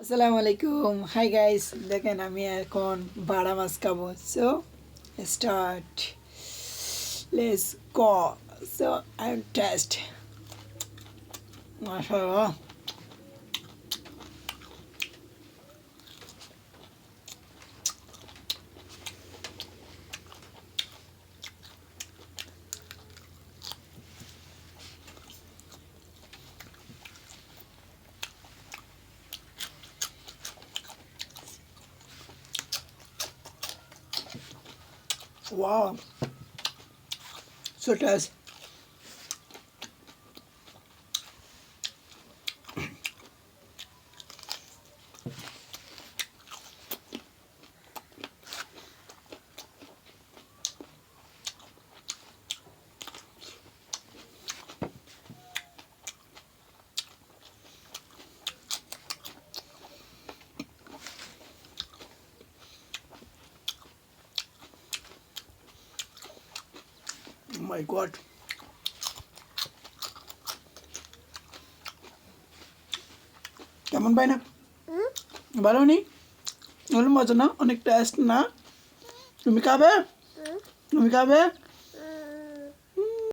আসসালামু আলাইকুম hi guys দেখেন আমি এখন বাড়া মাছ খাবো so start let's go so I am test মাশাআল্লাহ wow so taste oh my god কেমন ভাই না ভালো নি ভালো মজা না অনেক টেস্ট না তুমি খাবে তুমি খাবে